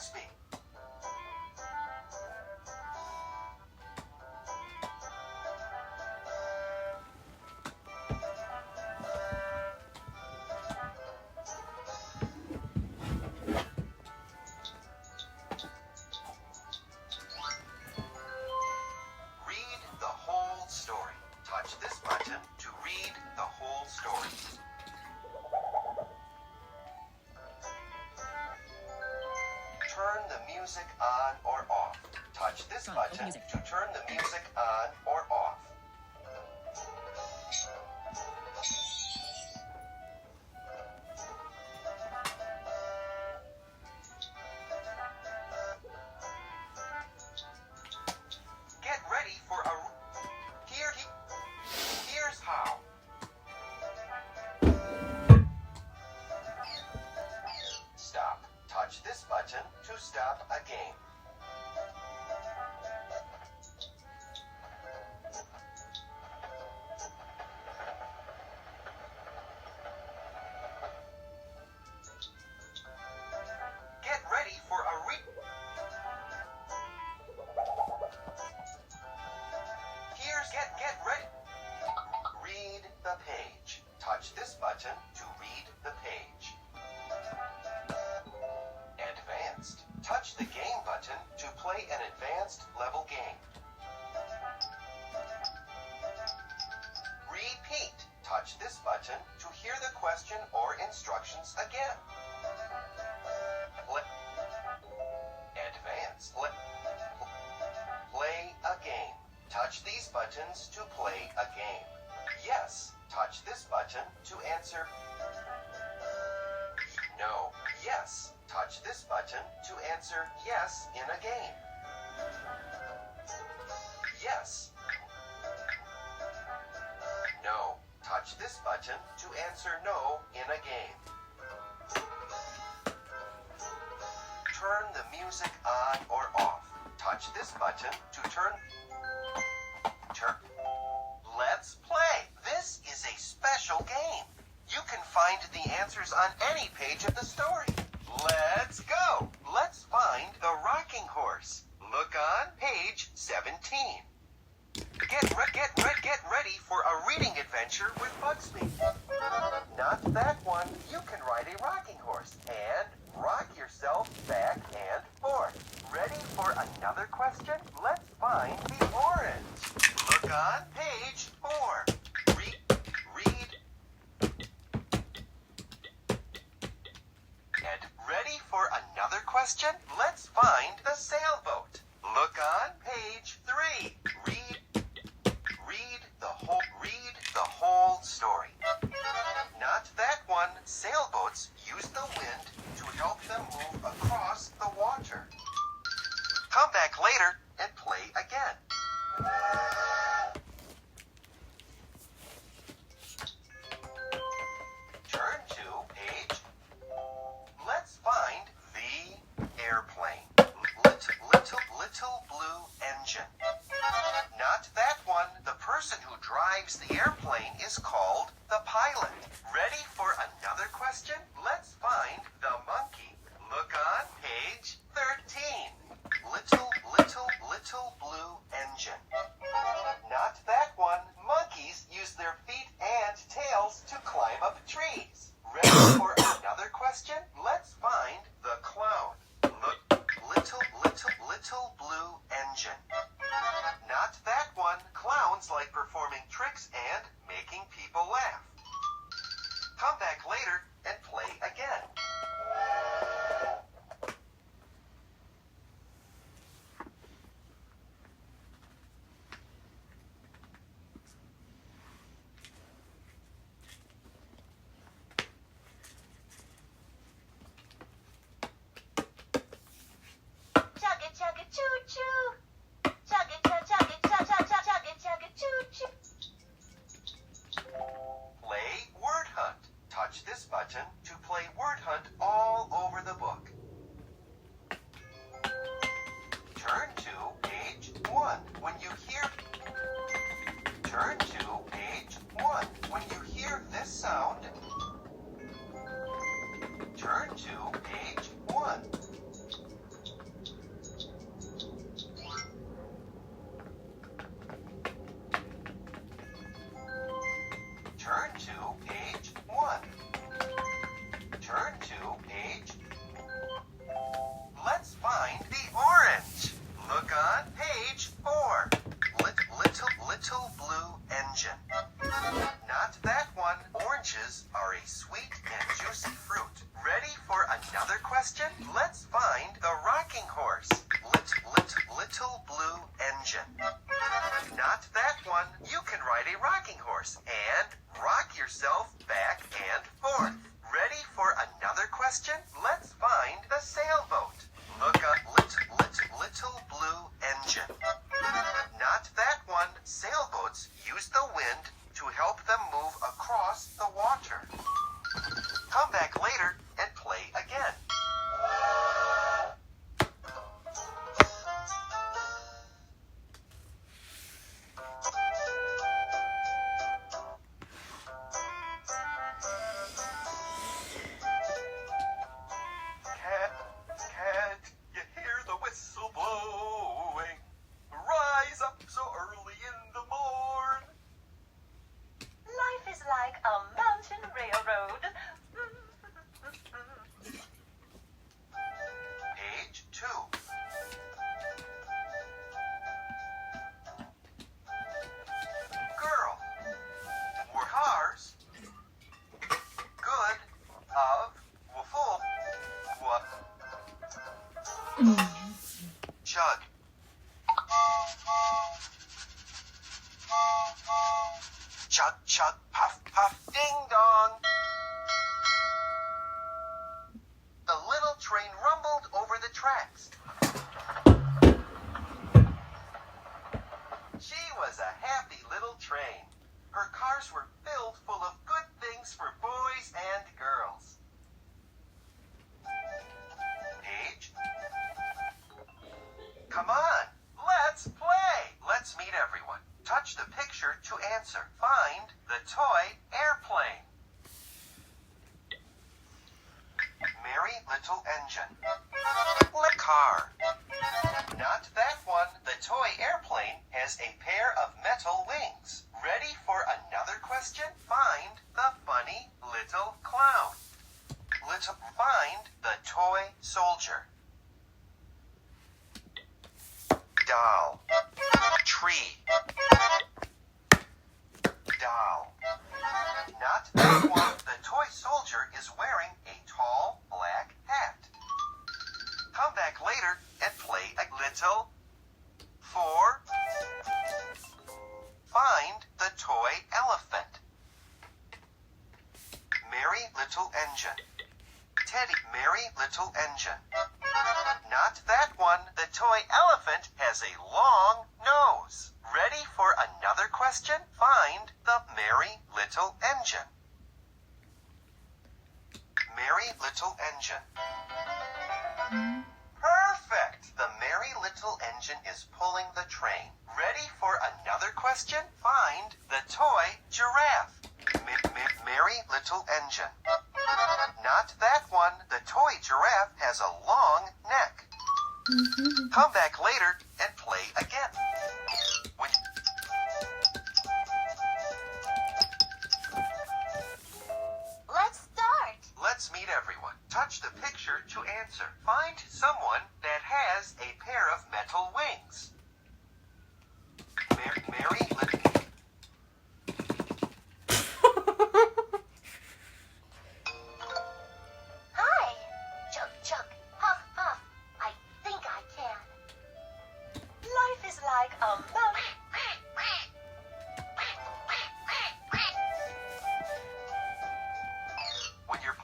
Bugsby. Touch this button to read the whole story. Turn the music on or off. Touch this button to turn the music on or off. Get ready for a... Here's how. Stop. Touch this button to stop a game. Get ready for a Get ready. Read the page. Touch this button to read the page. Advanced. Touch the game button to play an advanced level game. Repeat. Touch this button to hear the question or instructions again. Advanced. Play a game. Touch these buttons to play a game. Yes. Touch this button to answer. No. Yes. Touch this button to answer yes in a game. Yes. No. Touch this button to answer no in a game. Turn the music on or off. Touch this button to turn. Let's play. This is a special game. You can find the answers on any page of the story. Let's go. Let's find the rocking horse. Look on page 17. Get ready for a reading adventure with Bugsby. Not that one. You can ride a rocking horse and rock yourself back and forth. Ready for another question? Let's find the orange. Look on page 4. Read. And ready for another question? Let's find the sailboat. Look on page 3. Read the whole story. Not that one. Sailboats use the wind to help them move across the water. Come back later and play again. Turn to page. Let's find the airplane. Little blue engine. Not that one. The person who drives the airplane is called the pilot. Ready for another question? Let's find the monkey. Look on page 13. Little blue engine. Not that one. Monkeys use their feet and tails to climb up trees. Ready for another question? Let's find the clown. Little blue engine. Not that one. Clowns like performing tricks and making people laugh. Come back Chug. Chug, chug, puff, puff, ding dong. The little train rumbled over the tracks. She was a happy little train. Her cars were filled full of good things for boys and girls. Paige? Come on, let's play. Let's meet everyone. Touch the picture to answer. Find the toy airplane. Merry little engine. Car. Not that one. The toy airplane has a pair of metal wings. Ready for another question? Find the funny little clown. Find the toy soldier. Doll. Tree. Doll. Not that one. The toy soldier is wearing a tall black hat. Come back later and play a little. 4. Find the toy elephant. Merry little engine. Teddy, merry little engine. Not that one. The toy elephant has a long nose. Ready for another question? Find the merry little engine. Merry little engine. Perfect! The merry little engine is pulling the train. Ready for another question? Find the toy giraffe. Merry little engine. Not that one. The toy giraffe has a long neck. Come back later and play again. Let's start. Let's meet everyone. Touch the picture to answer. Find someone that has a pair of metal wings. Merry little... Hi. Chug, chug, puff, puff. I think I can. Life is like a monkey. When you're...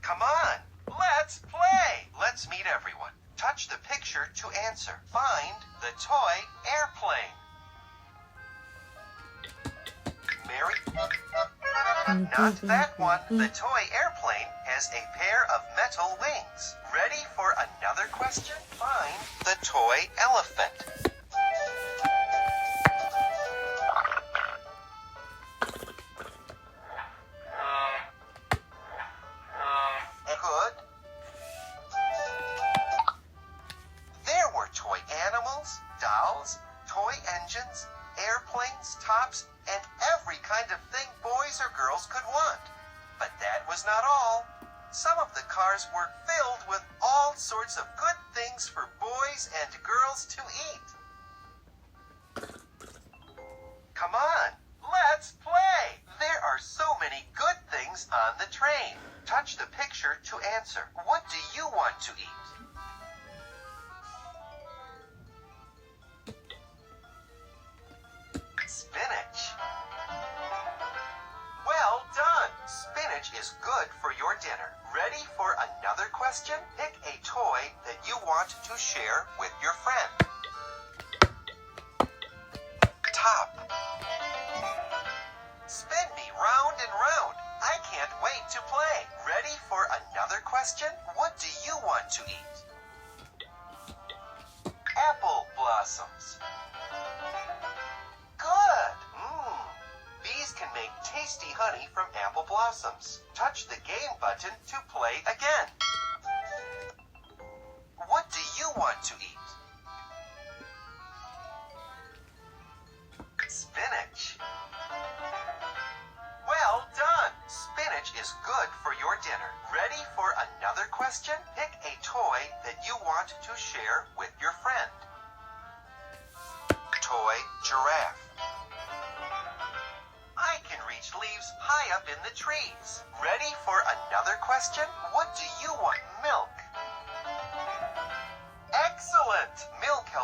Come on, let's play. Let's meet everyone. Touch the picture to answer. Find the toy airplane. Mary... Not that one. The toy airplane has a pair of metal wings. Ready for another question? Find the toy elephant. Good. There were toy animals, dolls, toy engines, airplanes, tops, and every kind of thing boys or girls could want. But that was not all. Some of the cars were filled with all sorts of good things for boys and girls to eat. Come on, let's play! There are so many good things on the train. Touch the picture to answer. What do you want to eat? Spinach. Well done! Spinach is good for your dinner. Ready for another question? Pick a toy that you want to share with your friend. Top. Spin me round and round. I can't wait to play. Ready for another question? What do you want to eat? Apple blossoms. Good. Bees can make tasty honey from apple blossoms. Touch the game button to play again. What do you want to eat? Spinach. Well done! Spinach is good for your dinner. Ready for another question? Pick a toy that you want to share with your friend. Toy giraffe. I can reach leaves high up in the trees. Ready for another question? What do you want? Milk.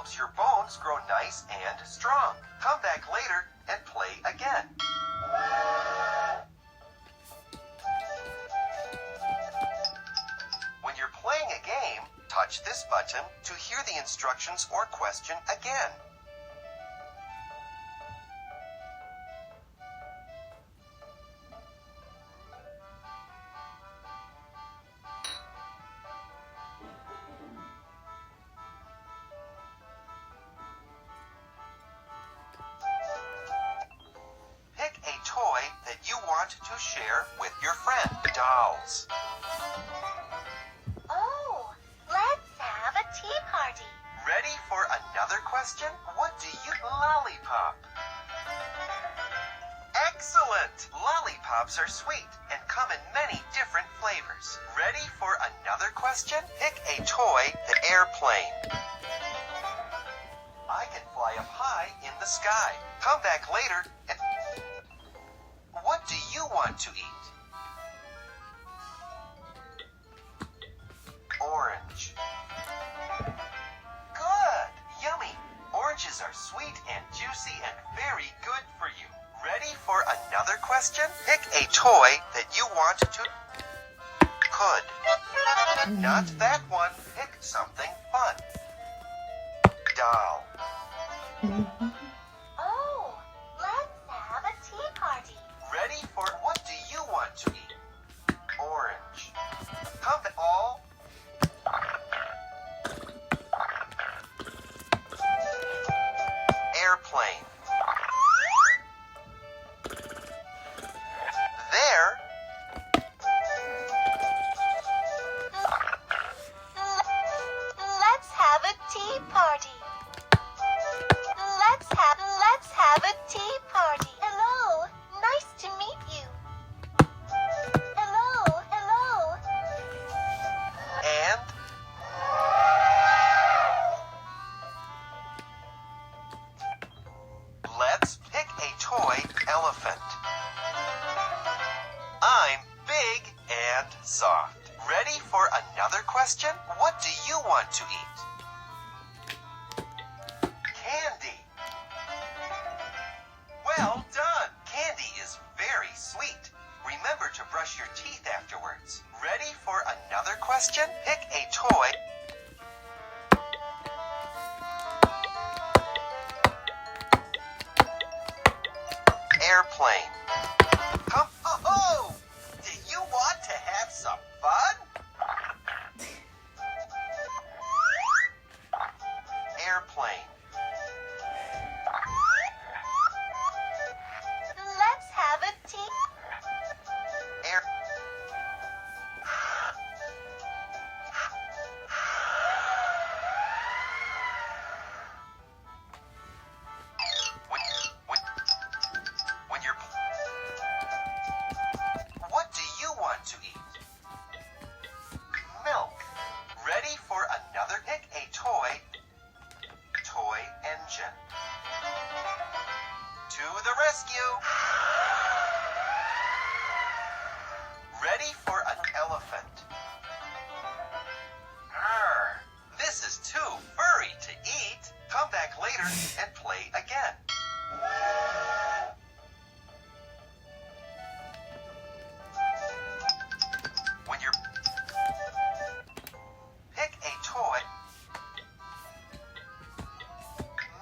helps your bones grow nice and strong. Come back later and play again. When you're playing a game, touch this button to hear the instructions or question again. Pick a toy that you want to share with your friend. Dolls. Oh, let's have a tea party. Ready for another question? What do you... Lollipop. Excellent! Lollipops are sweet and come in many different flavors. Ready for another question? Pick a toy, the airplane. I can fly up high in the sky. Come back later and... What do you want to eat? Orange. Good! Yummy! Oranges are sweet and juicy and very good for you. Ready for another question? Pick a toy that you want to... Could. Not that one. Pick something fun. Doll. Oh, let's have a tea party. Ready for... What do you want to eat? Orange. Come all... Airplane. There. Let's have a tea party. Let's have a tea party. Hello, nice to meet you. Hello. And... Let's pick a toy elephant. I'm big and soft. Ready for another question? What do you want to eat? Candy. Well done. Candy is very sweet. Remember to brush your teeth afterwards. Ready for another question? Pick a toy. Airplane. Come. Oh! Do you want to have some fun? Airplane. Let's have a tea. Air. When you're... What do you want to eat? Milk. Ready for another pick? A toy. Toy engine. To the rescue. Ready for an elephant. Arr, this is too furry to eat. Come back later and play again. When you're... Pick a toy.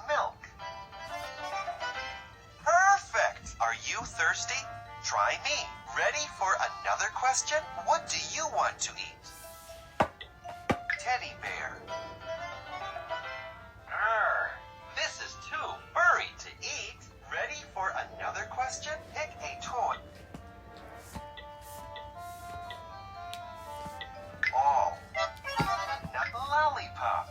Milk. Perfect! Are you thirsty? Try me. Ready for another question? What do you want to eat? Teddy bear. Arr, this is too furry to eat. Ready for another question? Pick a toy. All. Not lollipop.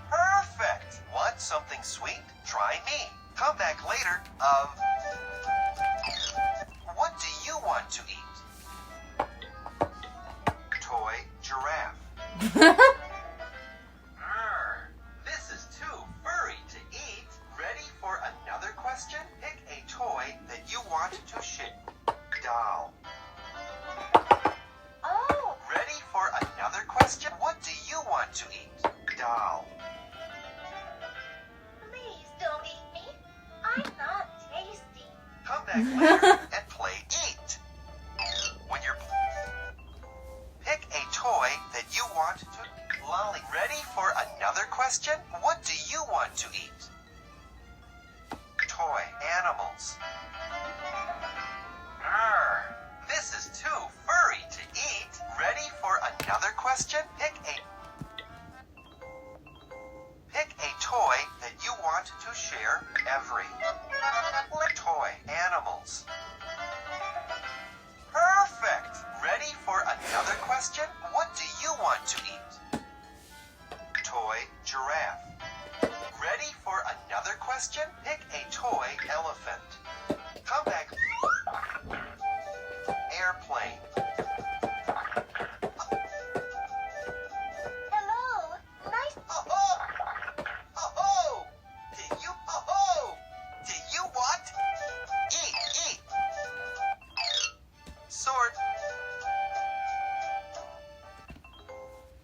Perfect! Want something sweet? Try me. Come back later. What do you want to eat? Toy giraffe. This is too furry to eat. Ready for another question? Pick a toy that you want to ship. Doll. Oh, Ready for another question? What do you want to eat? Doll. back later and play eat. When you're pick a toy that you want to lolly. Ready for another question? What do you want to eat? Toy animals. This is too furry to eat. Ready for another question? Pick a toy that you want to share. Every toy animals. Perfect. Ready for another question? What do you want to eat? Toy giraffe. Ready for another question? Pick a toy elephant. Come back. Airplane. Hello. Nice. Do you what? Eat. Sword.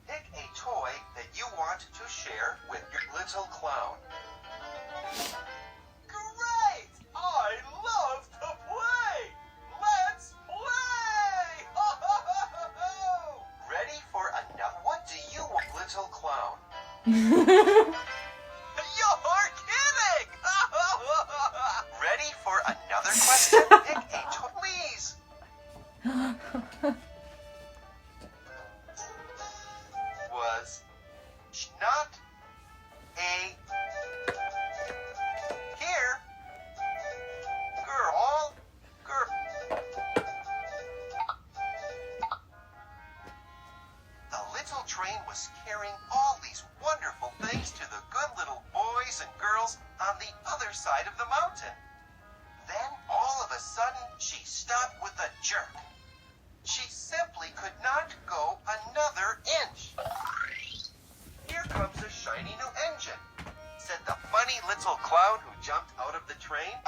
Pick a toy that you want to share with your little clown. Great! I love to play! Let's play! Ready for another? What do you want, little clown? You're kidding! Ready for another question? Pick a toy, please. Was not a here girl. The little train was carrying all these wonderful things to the good little boys and girls on the other side of the mountain. Then, all of a sudden, she stopped with a jerk. She simply could not go another inch. Here comes a shiny new engine, said the funny little clown who jumped out of the train.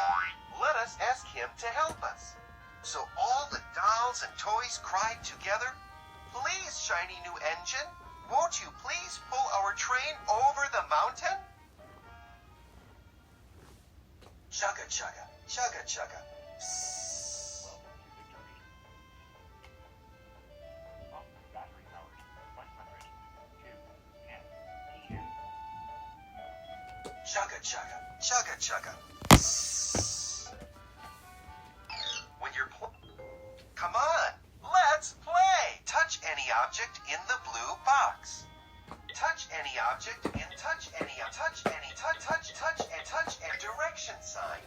Let us ask him to help us. So all the dolls and toys cried together, "Please, shiny new engine, won't you please pull our train over the mountain?" Chugga chugga, chugga chugga. Chugga chugga, chugga chugga. When you're come on, let's play. Touch any object in the blue box. Touch any object in touch any touch and direction sign.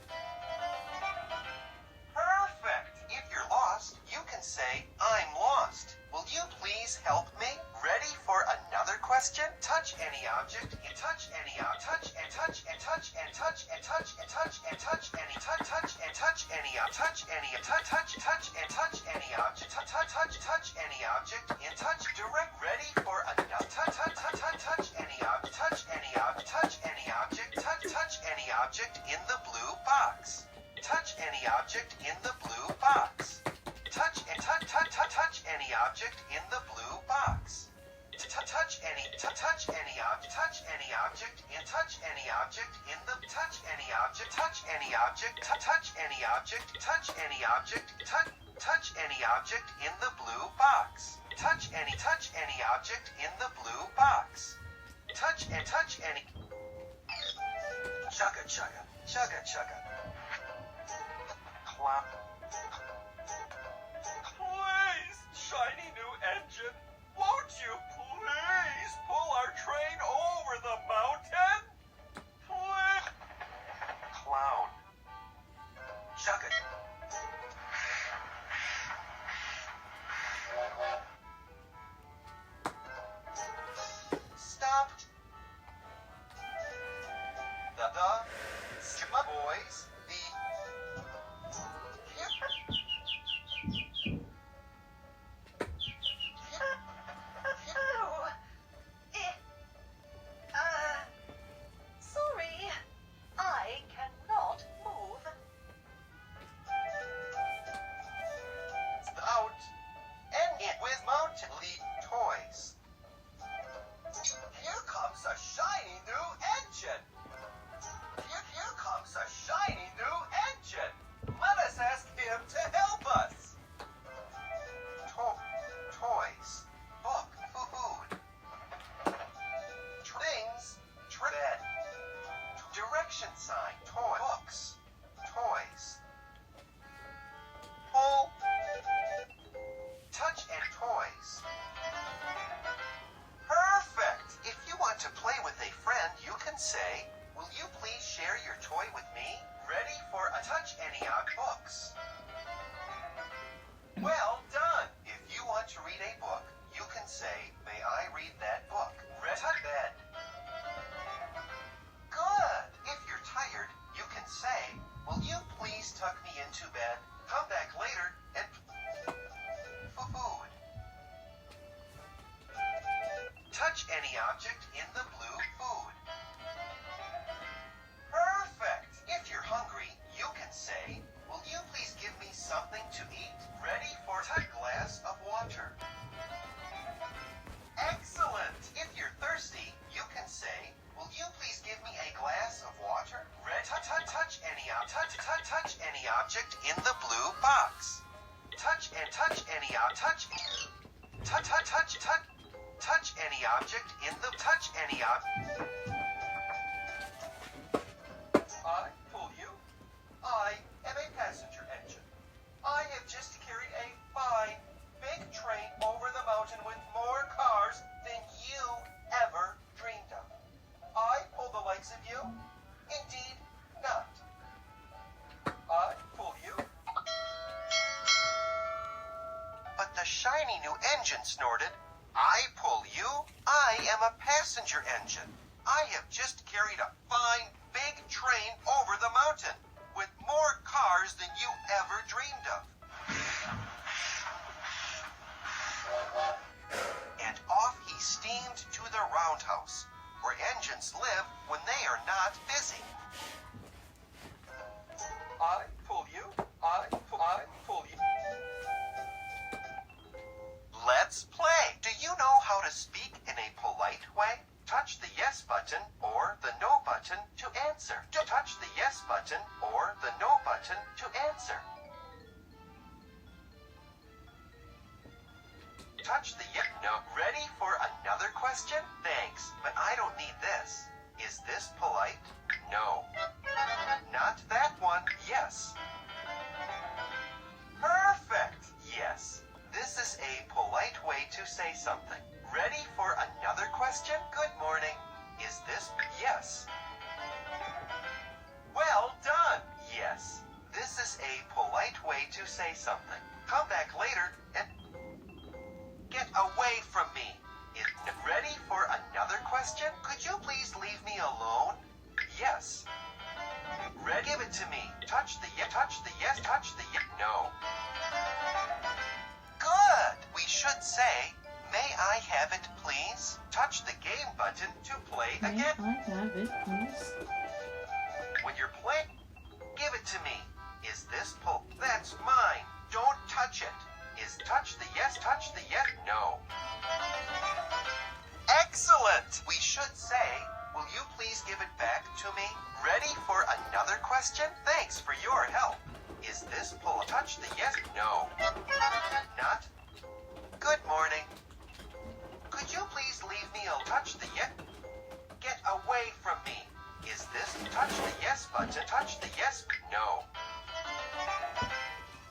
Perfect. If you're lost, you can say, "I'm lost. Will you please help me?" Ready for another question? Touch any object in touch any touch and touch and touch and touch and touch and touch and touch any touch and touch any touch any touch and touch any object touch any object in touch direct. Ready for another touch any object touch any object touch any object in the blue box. Touch any object in the blue box. Touch any object in the blue box. Touch any object in touch any object in the touch any object touch any object touch any object touch any object touch any object in the blue box. Touch any object in the blue box. Touch any chugga chugga chugga chugga. Clap. Please, shiny new engine, won't you please pull our train over the mountain? Please. Clown. Chugga. Stop. The boys any object in the blue food. Perfect. If you're hungry, you can say, will you please give me something to eat? Ready for a glass of water. Excellent. If you're thirsty, you can say, will you please give me a glass of water? Touch any object in the blue box. Touch any object in the I pull you. I am a passenger engine. I have just carried a fine, big train over the mountain with more cars than you ever dreamed of. I pull the likes of you? Indeed not. I pull you. But the shiny new engine snorted, I pull you. I am a passenger engine. I have just carried a fine, big train over the mountain with more cars than you ever dreamed of. And off he steamed to the roundhouse, where engines live when they are not busy. I pull you. I pull you. Let's play. Do you know how to speak in a polite way? Touch the yes button or the no button to answer. Touch the yes button or the no button to answer. Touch the yes. No. Ready for another question? Thanks, but I don't need this. Is this polite? No. Not that one. Yes. Perfect. Yes. This is a polite way to say something. Ready for another question? Good morning. Is this? Yes. Well done. Yes. This is a polite way to say something. Come back later and get away from me. Ready for another question? Could you please leave me alone? Yes. Ready? Give it to me. Touch the yes. Touch the yes. Touch the yes. No. Good. We should say, may I have it, please? Touch the game button to play again. May I have it, please? When you're playing, give it to me. Is this pull? That's mine. Don't touch it. Is touch the yes, touch the yes? No. Excellent. We should say, will you please give it back to me? Ready for another question? Thanks for your help. Is this pull? Touch the yes? No. Not. Good morning. Could you please leave me alone? Touch the yes? Get away from me. Is this touch the yes button? Touch the yes? No.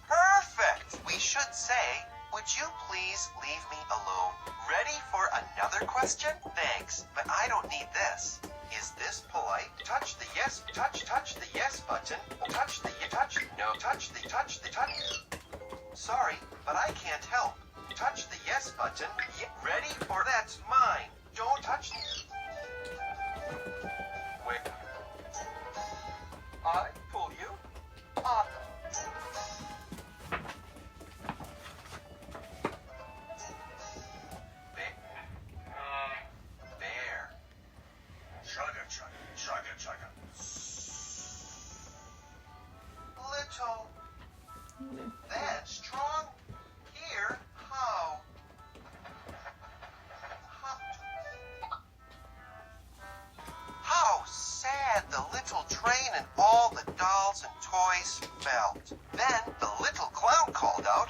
Perfect. We should say, would you please leave me alone? Ready for another question? Thanks, but I don't need this. Is this polite? Touch the yes. Touch the yes button. Touch the no. Touch the Sorry, but I can't help. Touch the yes button. Ready for that's mine. Don't touch. Wait. I pull you. Bear. Chugga, chugga, chugga, chugga. Little. Then strong. Here, how? How sad the little train and all the dolls and toys felt. Then the little clown called out,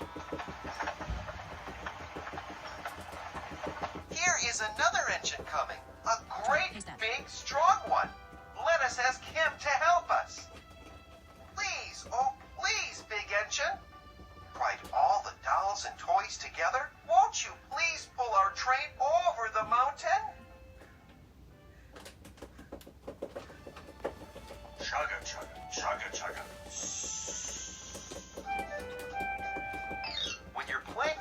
here is another engine coming. A great, big, strong one. Let us ask him to help us. Please, oh please, big engine. Cried all the dolls and toys together. Won't you please pull our train over the mountain? Chugga, chugga, chugga, chugga. When you're playing...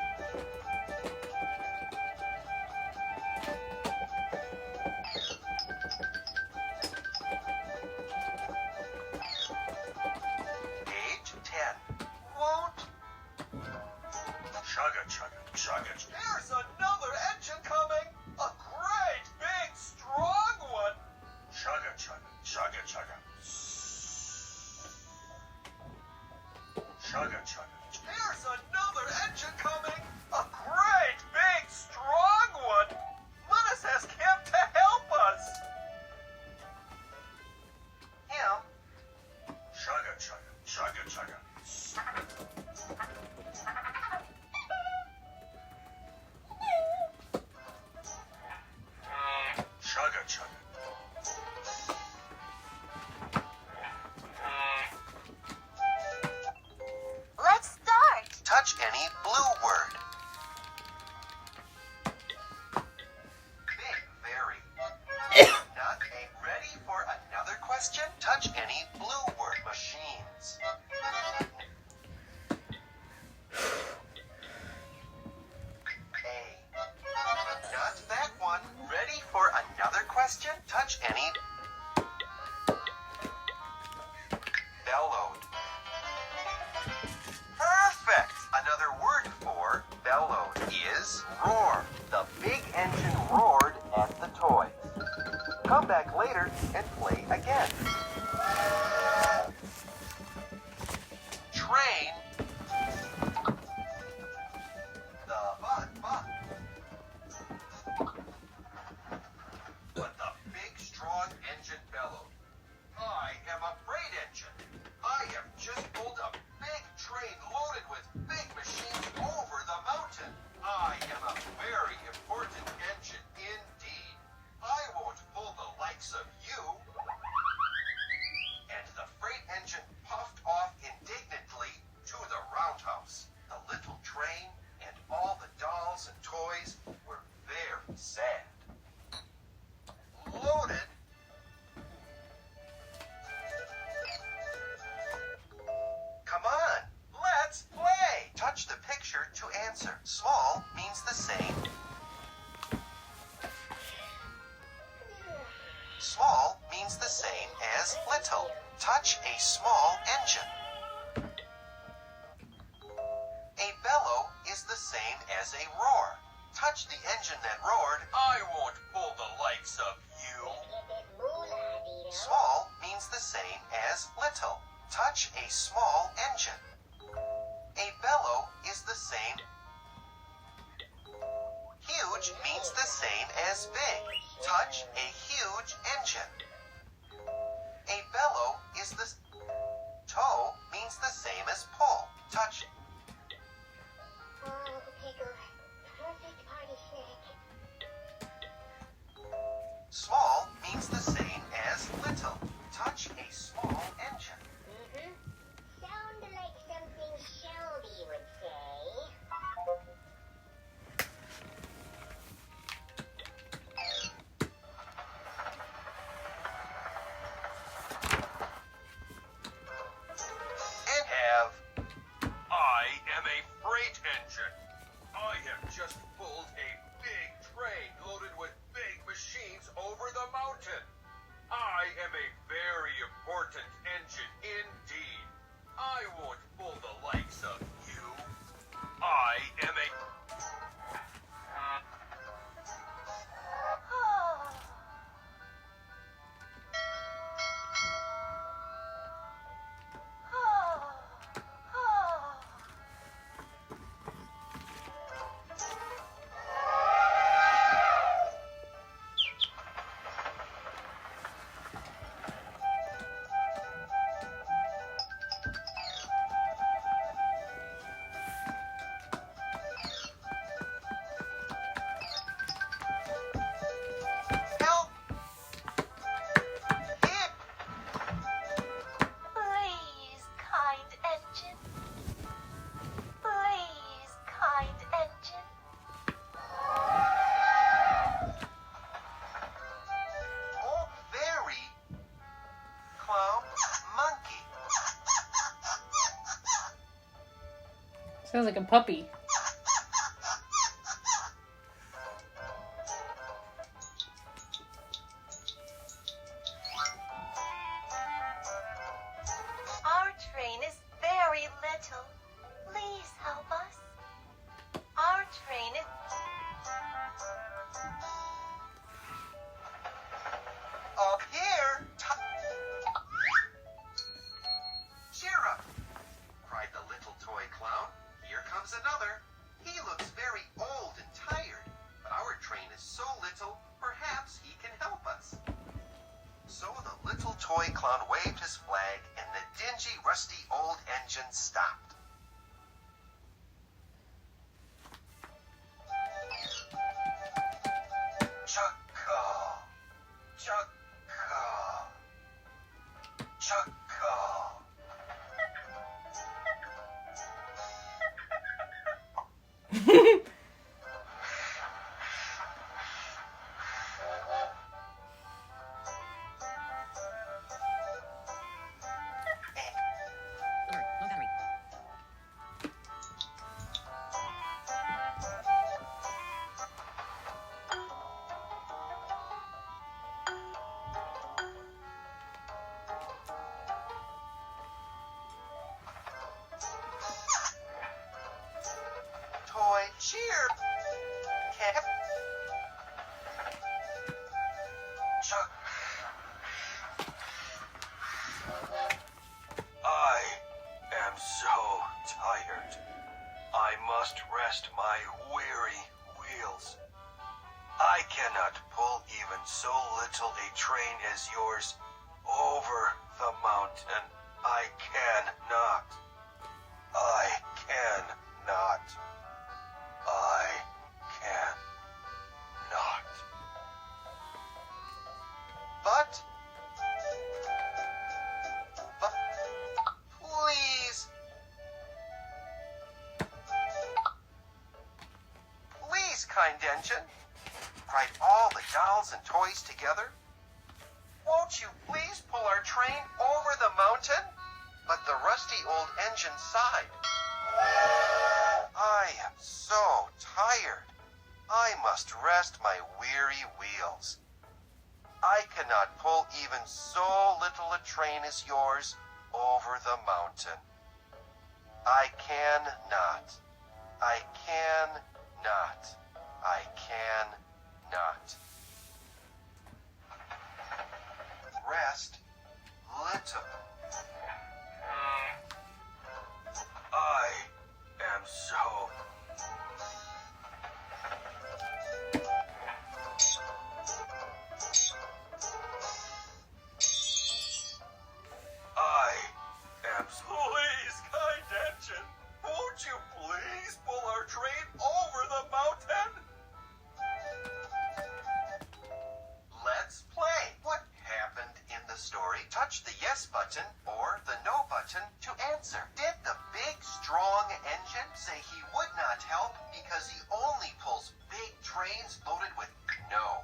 Age 10. Won't... Chugga, chugga, chugga. There's another engine coming! A great small engine. A bellow is the same as a roar. Touch the engine that roared. I won't pull the likes of you. Small means the same as little. Touch a small engine. A bellow is the same. Huge means the same as big. Touch a huge engine. A bellow is the toe means the same as pull. Touch. Oh, pickle. Perfect party snack. Small means the same as little. Touch a small engine. Sound like something Shelby would say. And have. I am a freight engine. I have just pulled a big train loaded with big machines over the mountain. I am a very important engine indeed. I won't pull the likes of you. I am a... Help! Here! Please, kind engine. Please, kind engine. Oh, very. Clown monkey. Sounds like a puppy. Our train is very little. Please help us. Our train is... Up here! Cheer up! Cried the little toy clown. Here comes another. He looks very old and tired. Our train is so little, perhaps he can help us. So the little toy clown waved his flag and the dingy, rusty old engine stopped. Chuckle! Chuckle! Chuckle! Toy cheer! Cap. Chuck. I am so tired. I must rest my weary wheels. I cannot pull even so little a train as yours over the mountain. I cannot. I cannot. I cannot. But please. Please, kind engine, cried all the dolls and toys together. Won't you please pull our train over the mountain? But the rusty old engine sighed. I am so tired. I must rest my weary wheels. I cannot pull even so little a train as yours over the mountain. I cannot. I cannot. I cannot. Rest little. I am so. I am. Please, kind engine, won't you please pull our train over the mountain? Let's play. What happened in the story? Touch the yes button or the no button to answer. Did the big, strong engine say he would not help because he only pulls big trains loaded with no?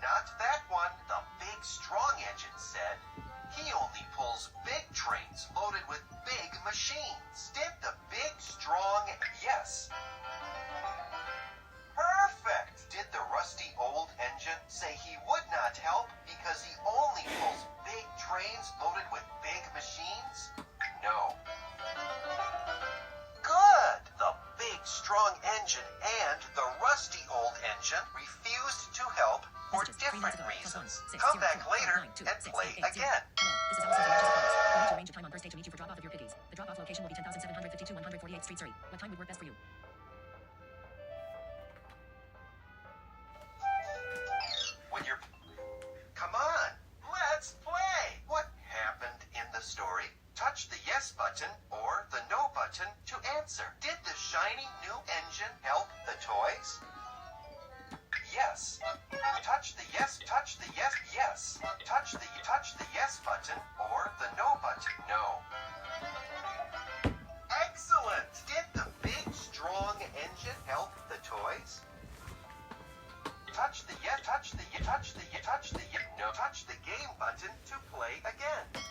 Not that one. The big, strong engine said he only pulls big trains loaded with big machines. Did the big, strong yes? Perfect! Did the rusty old engine say he would not help because he only pulls big trains loaded with big machines? No. Good! The big, strong engine and the rusty old engine refused to help for different reasons. Come back later and play again. Hello, this is Allison from Manchester Post. We need to arrange a time on Thursday to meet you for drop-off of your piggies. The drop-off location will be 10,752 148th Street, Surrey. What time would work best for you? When you're... Come on, let's play! What happened in the story? Touch the yes button or the no button to answer. Did the shiny new engine help the toys? Yes. Touch the yes, yes. Touch the yes button or the no button. No. Excellent! Did the big, strong engine help the toys? Touch the yes, touch the no, touch the game button to play again.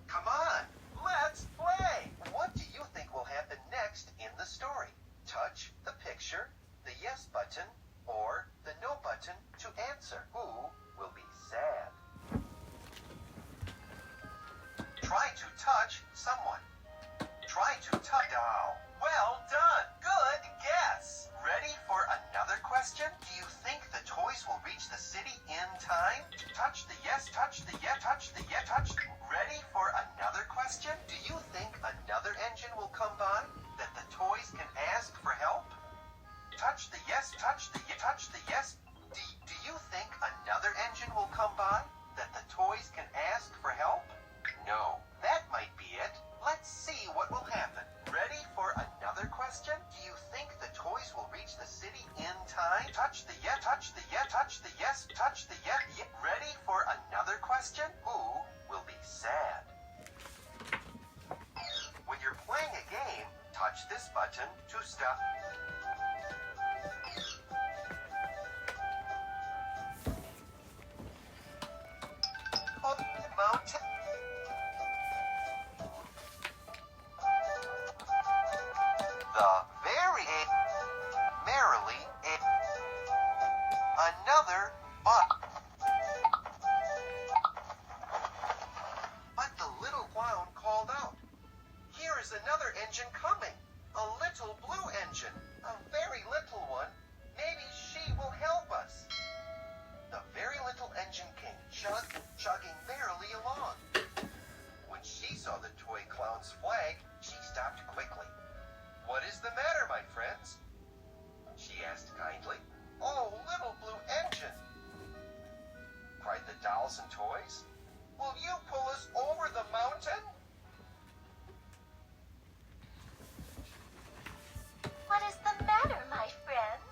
Come on, let's play! What do you think will happen next in the story? Touch the picture, the yes button, or the no button to answer. Who will be sad? Try to touch someone. Try to touch. Oh, well done. Good guess. Ready for another question? Do you think the toys will reach the city in time? Touch the yes, touch the yes, touch the yes, touch. Ready for another question? Do you think another engine will come by that the toys can ask for help? Touch the yes, touch the yes, touch the yes. Do you think another engine will come by that the toys can ask for help? No, that might be it. Let's see what will happen. Ready for another question? Do you think the toys will reach the city in time? Touch the yes, touch the yes, touch the yes, touch the yes. Ready for another question? Who will be sad? When you're playing a game, touch this button to stop. Oh, mountain. The very merrily another but the little clown called out, "Here is another engine coming, a little blue engine, a very little one. Maybe she will help us." The very little engine came chugging merrily along. When she saw the toy clown's flag, she stopped quickly. "What is the matter, my friends?" she asked kindly. "Oh, little blue engine," cried the dolls and toys. "Will you pull us over the mountain?" What is the matter, my friends?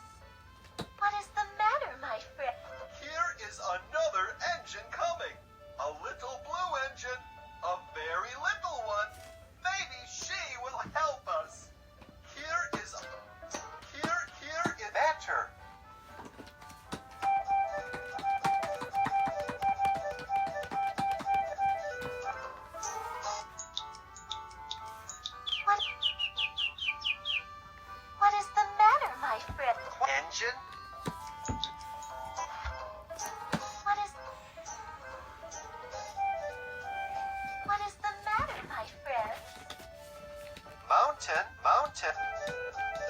What is the matter, my friend? "Here is another engine coming. A little blue engine. A very little one. Maybe she will help us. Here is better. mountain.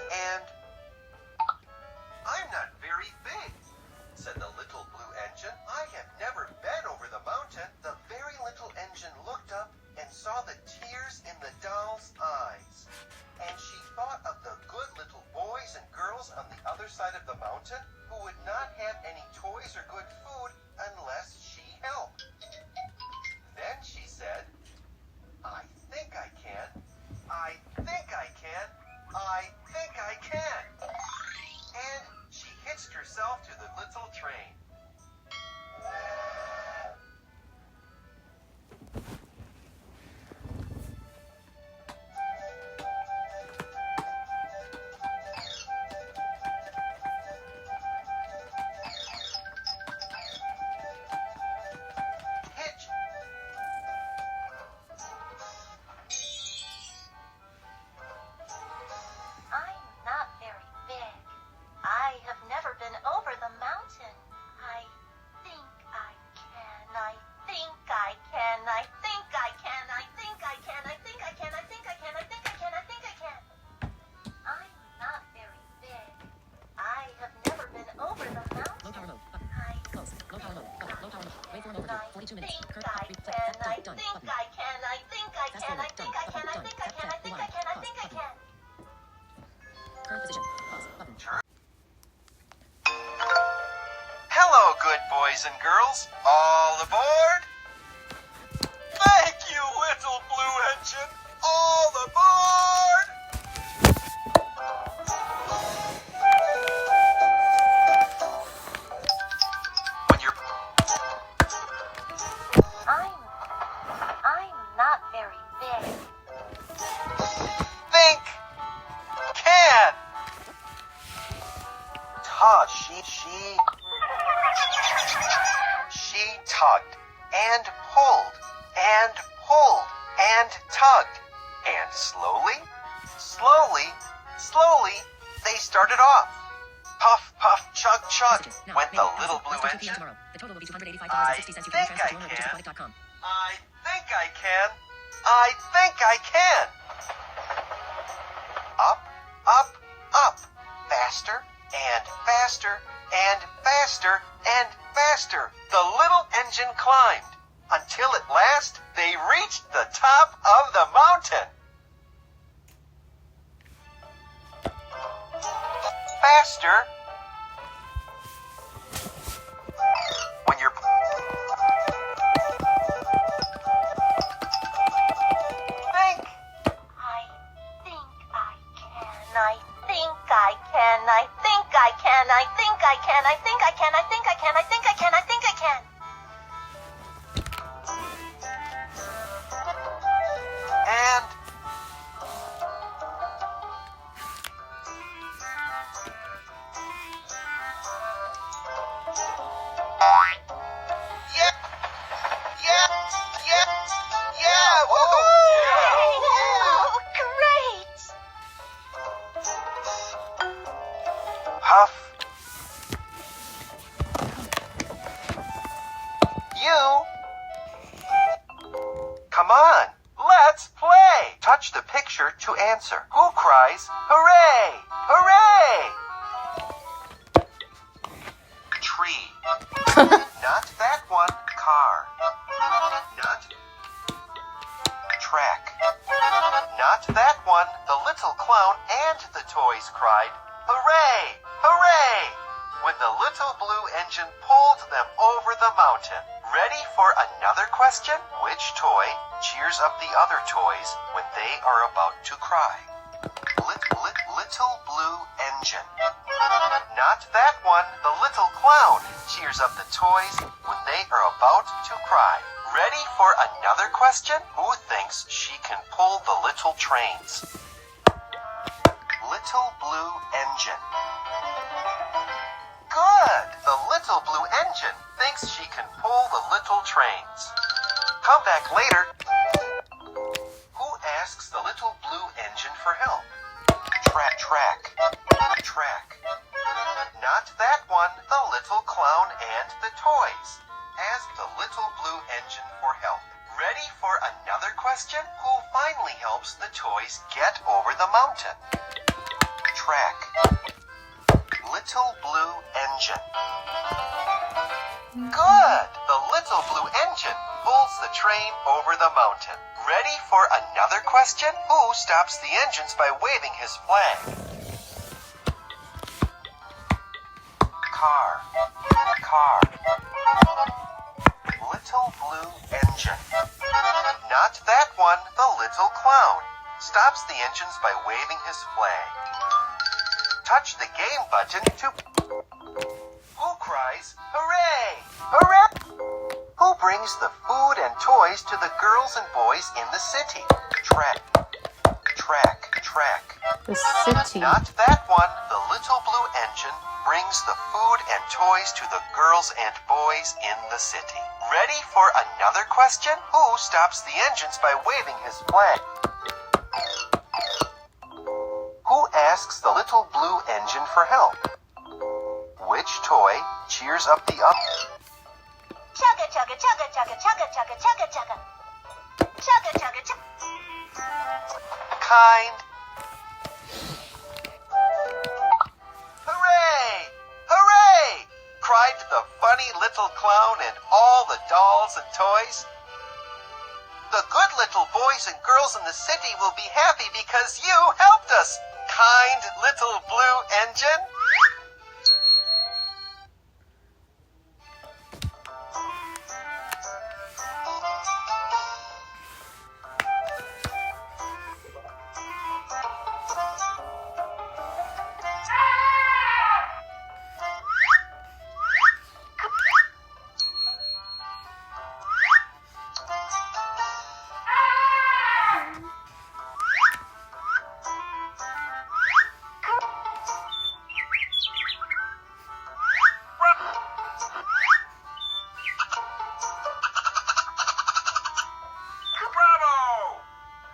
And I'm not very big, said the little blue engine. I have never been over the mountain. The very little engine looked up and saw the tears in the doll's eyes. And she thought of the good little boys and girls on the other side of the mountain who would not have any toys or good food unless she helped. Then she said, I think I can. I think I can. I think I can. And she hitched herself to the little train. Hello, good boys and girls. All aboard! Thank you, little blue engine. All aboard! When you're... I'm not very big. Think! Can! Tug. She tugged and pulled and pulled and tugged. And slowly, they started off. Puff, puff, chug, chug, went the little blue engine. The total will be $285.60. I You can think transfer I to can. Polite.com. I think I can. I think I can. Up, up, up. Faster and faster and faster and faster. The little engine climbed until at last they reached the top of the mountain. Faster. When you're... Think. I think I can. I think I can. I think I can. I think I can. I think I can. I think I can. I think I can. I think I can. And... Yeah! Woohoo! Oh, great! Puff. You. Come on, let's play. Touch the picture to answer. Who cries, hooray, hooray? Tree. Not that one. Car. Not. Track. Not that one. The little clown and the toys cried, hooray, hooray, when the little blue engine pulled them over the mountain. Ready for another question? Which toy cheers up the other toys when they are about to cry? Little blue engine. Not that one. The little clown cheers up the toys when they are about to cry. Ready for another question? Who thinks she can pull the little trains? Little blue engine. Good! The little blue engine thinks she can pull the little trains. Come back later. Who asks the little blue engine for help? Track. Not that one. The little clown and the toys. Ask the little blue engine for help. Ready for another another question? Who finally helps the toys get over the mountain? Track. Little blue engine. Good! The little blue engine pulls the train over the mountain. Ready for another question? Who stops the engines by waving his flag? Car. Car. Little blue engine. Not that one, the little clown. Stops the engines by waving his flag. Touch the game button to... Who cries, hooray? Hooray! Who brings the food and toys to the girls and boys in the city? Track. Track. Track. The city. Not that one. The little blue engine brings the food and toys to the girls and boys in the city. Ready for another question? Who stops the engines by waving his flag? Who asks the little blue engine for help? Which toy cheers up the up? Chugga chugga chugga chugga chugga chugga chugga chugga. Chugga chugga chugga. Kind. Hooray! Hooray! Cried the funny little clown and all the dolls and toys. The good little boys and girls in the city will be happy because you helped us, kind little blue engine.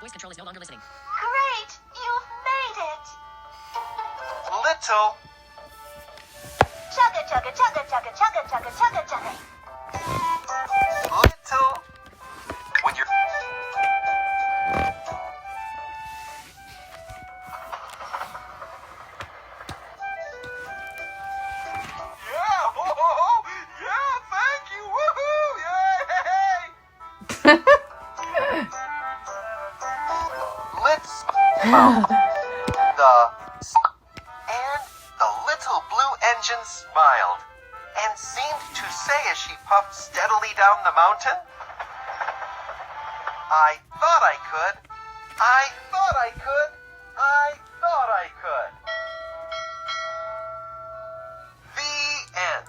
Voice control is no longer listening. Great! You've made it! Little. Chugga chugga chugga chugga chugga chugga chugga chugga. Little. When you're... Yeah! Ho, ho, ho. Yeah, thank you! Woohoo! Yay! Let's mount and the little blue engine smiled and seemed to say as she puffed steadily down the mountain, I thought I could. I thought I could. I thought I could. The end.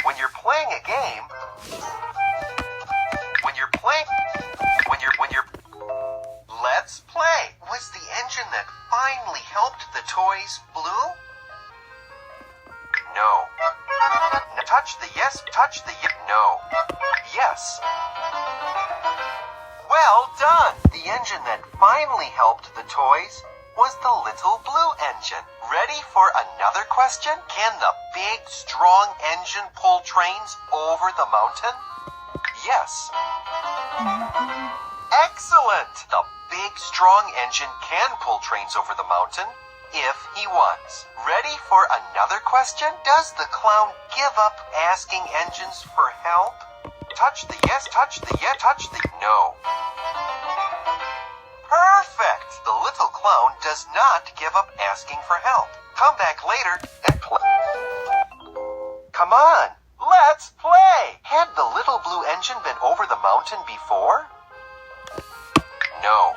When you're playing a game, let's play. Was the engine that finally helped the toys blue? No. Touch the yes, touch the no. Yes. Well done. The engine that finally helped the toys was the little blue engine. Ready for another question? Can the big, strong engine pull trains over the mountain? Yes. Excellent! The big, strong engine can pull trains over the mountain if he wants. Ready for another question? Does the clown give up asking engines for help? Touch the yes, touch the yes, touch the no. Perfect! The little clown does not give up asking for help. Come back later and play. Come on, let's play! Had the little blue engine been over the mountain before? No.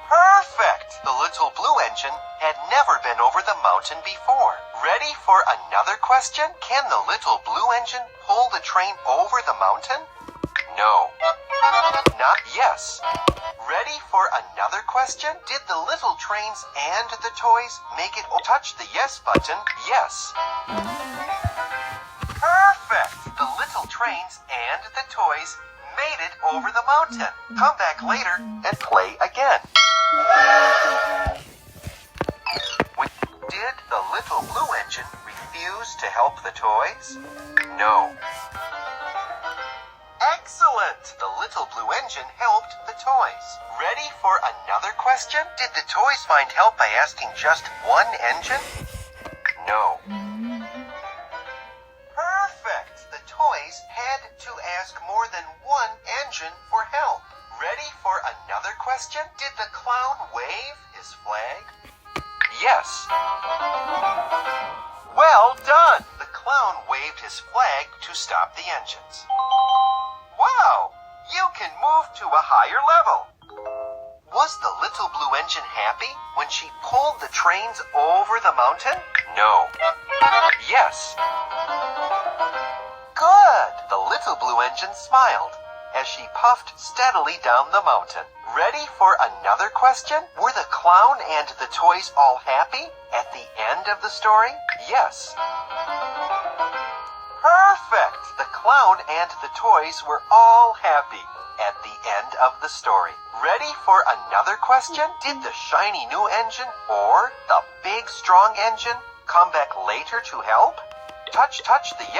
Perfect! The little blue engine had never been over the mountain before. Ready for another question? Can the little blue engine pull the train over the mountain? No. Not yes. Ready for another question? Did the little trains and the toys make it touch the yes button? Yes. Perfect! The little trains and the toys made it over the mountain. Come back later and play again. Did the little blue engine refuse to help the toys? No. Excellent! The little blue engine helped the toys. Ready for another question? Did the toys find help by asking just one engine? No. Perfect! The toys had to ask more than one engine for help. Ready for another question? Did the clown wave his flag? Yes. Well done! The clown waved his flag to stop the engines. Wow! You can move to a higher level. Was the little blue engine happy when she pulled the trains over the mountain? No. Yes. Good! The little blue engine smiled as she puffed steadily down the mountain. Ready for another question? Were the clown and the toys all happy at the end of the story? Yes. Perfect! The clown and the toys were all happy at the end of the story. Ready for another question? Did the shiny new engine or the big strong engine come back later to help? Touch the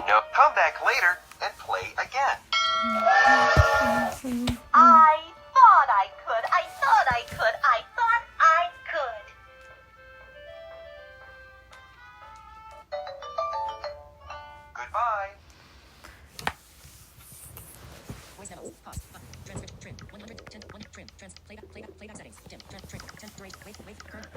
no. Come back later and play again. I thought I could. I thought I could. I thought I could. Goodbye. Voice memo. Pause. Button. Transcript. Trim. 110. 1. Trim. Playback settings. Dim. Trim. 10. Wave. Current.